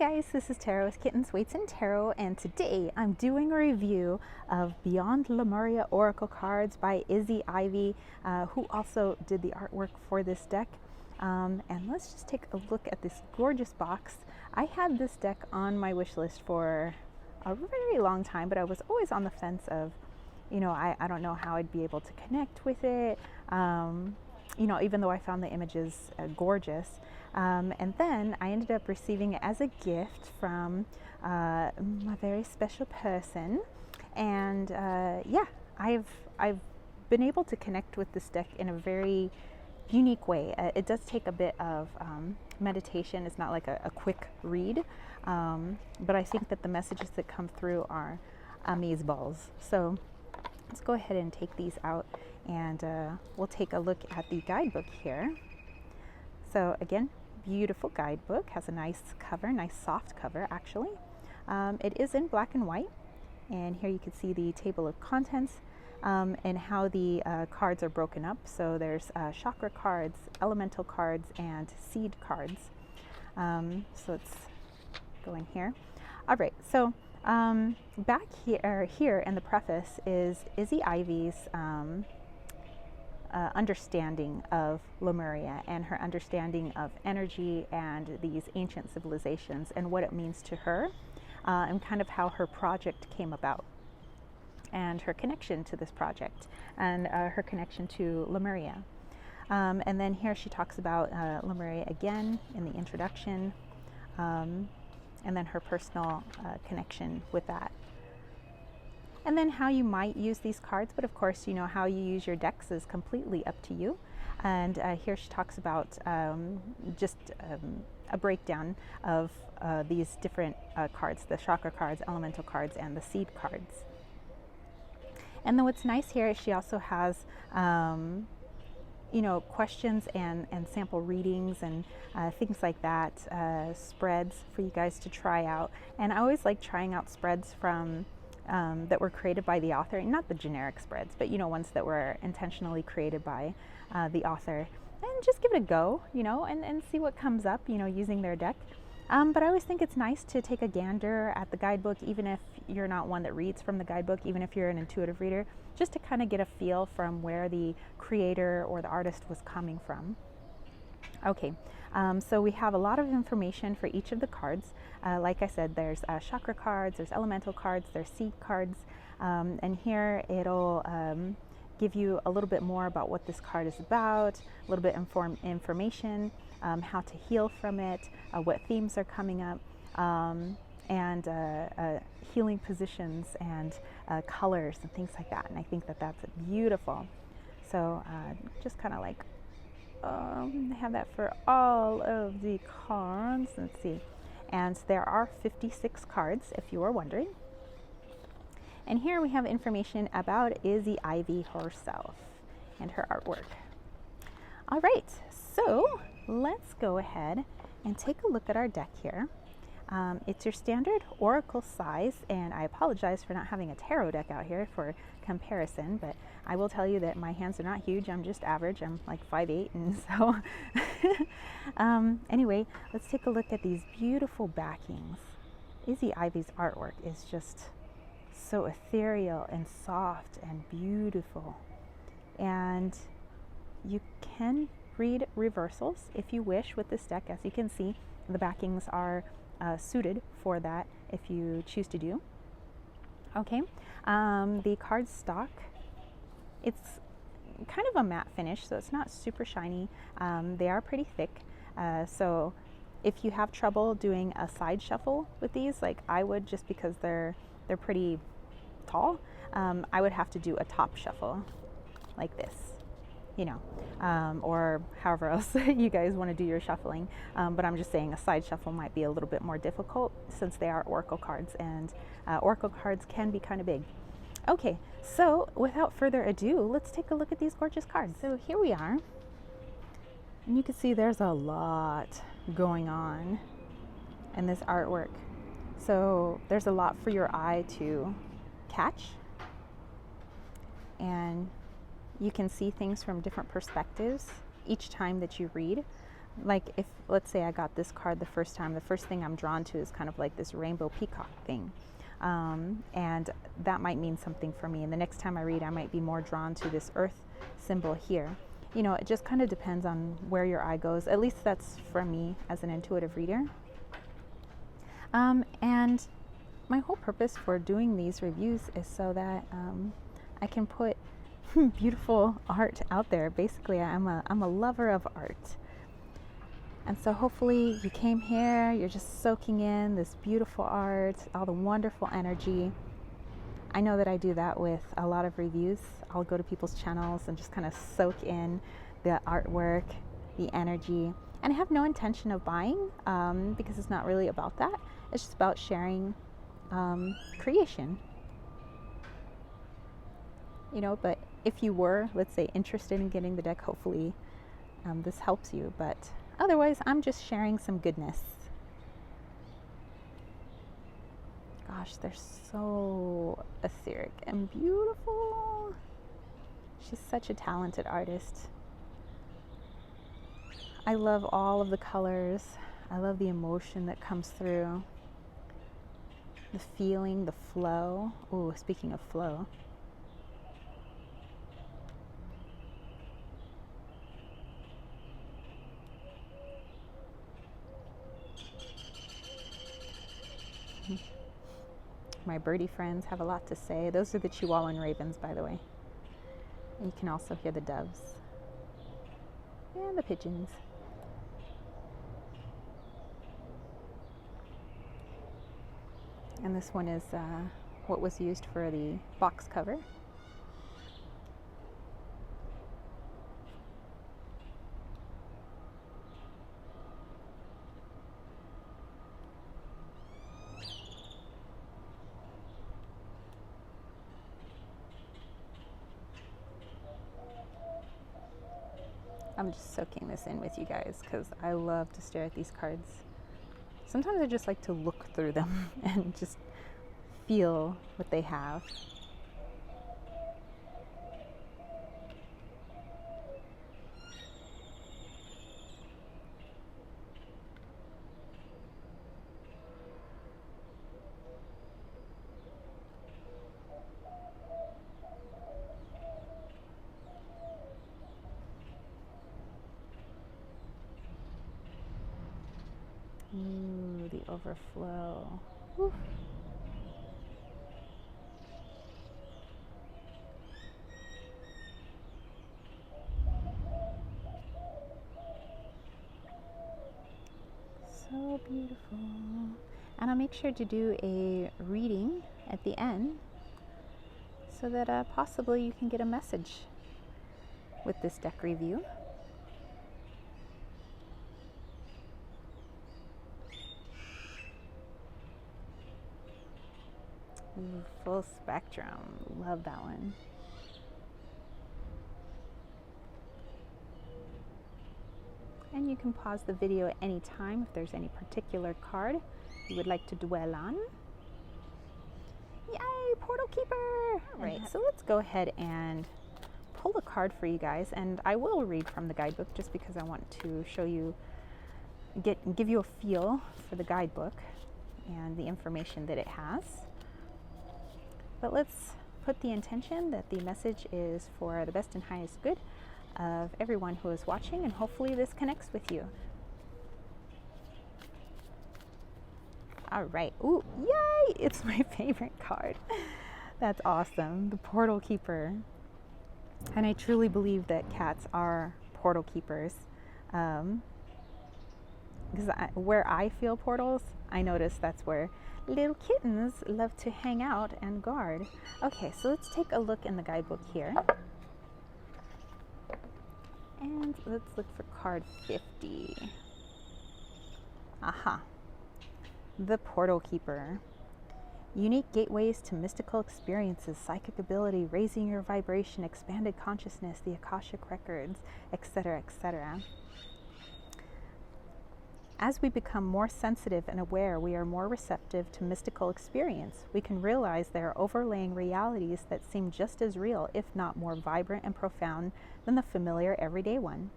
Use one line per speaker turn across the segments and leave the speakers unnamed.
guys, this is Tarot with Kittens, Weights, and Tarot, and today I'm doing a review of Beyond Lemuria Oracle cards by Izzy Ivy, who also did the artwork for this deck. And let's just take a look at this gorgeous box. I had this deck on my wish list for a very long time, but I was always on the fence of, I don't know how I'd be able to connect with it. Even though I found the images gorgeous. And then I ended up receiving it as a gift from a very special person. And yeah, I've been able to connect with this deck in a very unique way. It does take a bit of meditation. It's not like a quick read, but I think that the messages that come through are amazeballs. So let's go ahead and take these out, and we'll take a look at the guidebook here. So again, beautiful guidebook, has a nice cover, nice soft cover actually. It is in black and white, and here you can see the table of contents and how the cards are broken up. So there's chakra cards, elemental cards, and seed cards. So let's go in here. All right, so back here in the preface is Izzy Ivy's understanding of Lemuria and her understanding of energy and these ancient civilizations and what it means to her, and kind of how her project came about and her connection to this project and her connection to Lemuria. And then here she talks about Lemuria again in the introduction, and then her personal connection with that. And then how you might use these cards, but of course, how you use your decks is completely up to you. And here she talks about just a breakdown of these different cards, the chakra cards, elemental cards, and the seed cards. And then what's nice here is she also has questions and sample readings and things like that, spreads for you guys to try out. And I always like trying out spreads from that were created by the author, not the generic spreads, but ones that were intentionally created by the author, and just give it a go, and see what comes up, using their deck. But I always think it's nice to take a gander at the guidebook, even if you're not one that reads from the guidebook, even if you're an intuitive reader, just to kind of get a feel from where the creator or the artist was coming from. Okay, so we have a lot of information for each of the cards. Like I said, there's chakra cards, there's elemental cards, there's seed cards, and here it'll give you a little bit more about what this card is about, a little bit information, how to heal from it, what themes are coming up, and healing positions and colors and things like that. And I think that that's beautiful. So just kind of like I have that for all of the cards. Let's see. And there are 56 cards, if you are wondering. And here we have information about Izzy Ivy herself and her artwork. All right, so let's go ahead and take a look at our deck here. It's your standard oracle size, and I apologize for not having a tarot deck out here for comparison, but I will tell you that my hands are not huge. I'm just average. I'm like 5'8", and so anyway, let's take a look at these beautiful backings. Izzy Ivy's artwork is just so ethereal and soft and beautiful, and you can read reversals if you wish with this deck. As you can see, the backings are suited for that if you choose to do. Okay, the cardstock, it's kind of a matte finish, so it's not super shiny. They are pretty thick, so if you have trouble doing a side shuffle with these, like I would, just because they're pretty tall, I would have to do a top shuffle like this, or however else you guys want to do your shuffling. But I'm just saying a side shuffle might be a little bit more difficult since they are oracle cards, and oracle cards can be kind of big. Okay, so without further ado, let's take a look at these gorgeous cards. So here we are, and you can see there's a lot going on in this artwork. So there's a lot for your eye to catch, and you can see things from different perspectives each time that you read. like if, let's say I got this card the first time, the first thing I'm drawn to is kind of like this rainbow peacock thing. And that might mean something for me. And the next time I read, I might be more drawn to this earth symbol here. You know, it just kind of depends on where your eye goes. At least that's for me as an intuitive reader. And my whole purpose for doing these reviews is so that I can put beautiful art out there. Basically, I'm a lover of art. And so hopefully you came here, you're just soaking in this beautiful art, all the wonderful energy. I know that I do that with a lot of reviews. I'll go to people's channels and just kind of soak in the artwork, the energy. And I have no intention of buying because it's not really about that. It's just about sharing creation. You know, but if you were, let's say, interested in getting the deck, hopefully this helps you. But otherwise, I'm just sharing some goodness. Gosh, they're so etheric and beautiful. She's such a talented artist. I love all of the colors. I love the emotion that comes through. The feeling, the flow. Ooh, speaking of flow. My birdie friends have a lot to say. Those are the Chihuahuan ravens, by the way. And you can also hear the doves and the pigeons. And this one is what was used for the box cover. I'm just soaking this in with you guys because I love to stare at these cards. Sometimes I just like to look through them and just feel what they have. Ooh, the overflow. Woo. So beautiful. And I'll make sure to do a reading at the end so that possibly you can get a message with this deck review. Ooh, full spectrum. Love that one. And you can pause the video at any time if there's any particular card you would like to dwell on. Yay, Portal Keeper! All right, so let's go ahead and pull a card for you guys. And I will read from the guidebook just because I want to show you, give you a feel for the guidebook and the information that it has. But let's put the intention that the message is for the best and highest good of everyone who is watching, and hopefully this connects with you. All right. Ooh, yay! It's my favorite card. That's awesome. The Portal Keeper. And I truly believe that cats are portal keepers. Because where I feel portals, I notice that's where little kittens love to hang out and guard. Okay, so let's take a look in the guidebook here. And let's look for card 50. Aha. The Portal Keeper. Unique gateways to mystical experiences, psychic ability, raising your vibration, expanded consciousness, the Akashic records, etc., etc. As we become more sensitive and aware, we are more receptive to mystical experience. We can realize there are overlaying realities that seem just as real, if not more vibrant and profound than the familiar everyday one.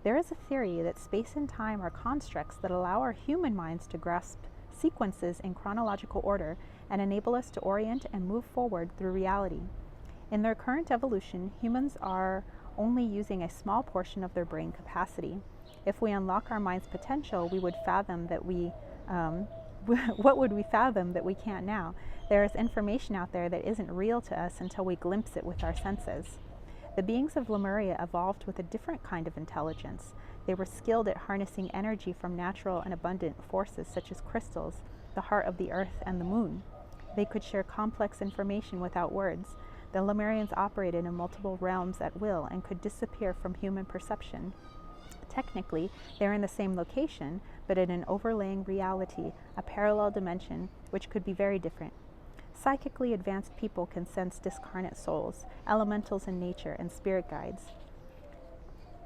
There is a theory that space and time are constructs that allow our human minds to grasp sequences in chronological order and enable us to orient and move forward through reality. In their current evolution, humans are only using a small portion of their brain capacity. If we unlock our mind's potential, we would fathom that what would we fathom that we can't now? There is information out there that isn't real to us until we glimpse it with our senses. The beings of Lemuria evolved with a different kind of intelligence. They were skilled at harnessing energy from natural and abundant forces such as crystals, the heart of the earth, and the moon. They could share complex information without words. The Lemurians operated in multiple realms at will and could disappear from human perception. Technically, they're in the same location, but in an overlaying reality, a parallel dimension, which could be very different. Psychically advanced people can sense discarnate souls, elementals in nature, and spirit guides.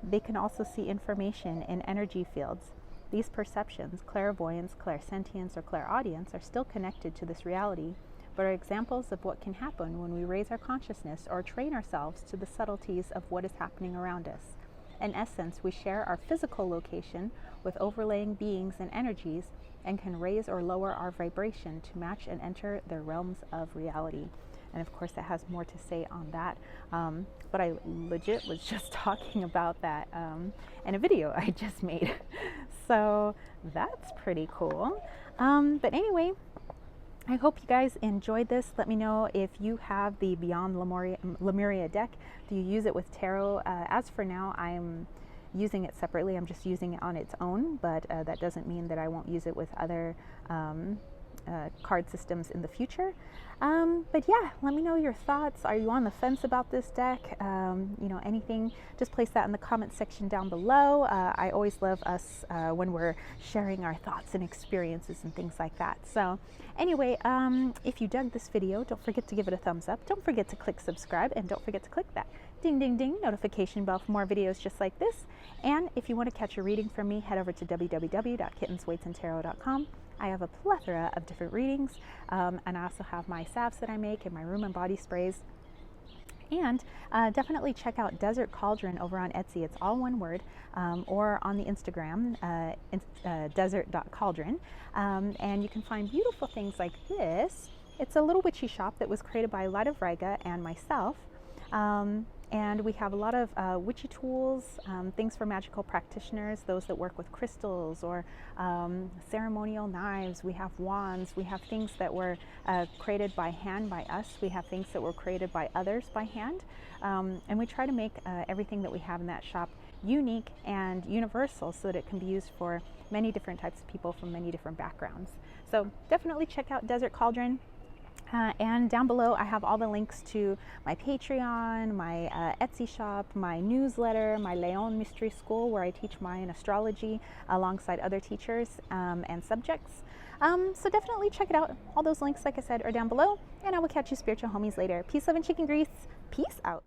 They can also see information in energy fields. These perceptions, clairvoyance, clairsentience, or clairaudience, are still connected to this reality, but are examples of what can happen when we raise our consciousness or train ourselves to the subtleties of what is happening around us. In essence, we share our physical location with overlaying beings and energies and can raise or lower our vibration to match and enter their realms of reality. And of course, it has more to say on that. But I legit was just talking about that in a video I just made. So that's pretty cool. But anyway, I hope you guys enjoyed this. Let me know if you have the Beyond Lemuria deck. Do you use it with tarot? As for now, I'm using it separately. I'm just using it on its own, but that doesn't mean that I won't use it with other card systems in the future. But yeah, let me know your thoughts. Are you on the fence about this deck? You know, anything, just place that in the comment section down below. I always love us when we're sharing our thoughts and experiences and things like that. So anyway, if you dug this video, don't forget to give it a thumbs up. Don't forget to click subscribe, and don't forget to click that ding ding ding notification bell for more videos just like this. And if you want to catch a reading from me, head over to www.kittensweightsandtarot.com. I have a plethora of different readings, and I also have my salves that I make and my room and body sprays. And definitely check out Desert Cauldron over on Etsy. It's all one word, or on the Instagram, desert.cauldron. And you can find beautiful things like this. It's a little witchy shop that was created by Light of Riga and myself. And we have a lot of witchy tools, things for magical practitioners, those that work with crystals or ceremonial knives. We have wands. We have things that were created by hand by us. We have things that were created by others by hand. And we try to make everything that we have in that shop unique and universal so that it can be used for many different types of people from many different backgrounds. So definitely check out Desert Cauldron. And down below, I have all the links to my Patreon, my Etsy shop, my newsletter, my Leon Mystery School, where I teach Mayan astrology alongside other teachers and subjects. So definitely check it out. All those links, like I said, are down below. And I will catch you spiritual homies later. Peace, love, and chicken grease. Peace out.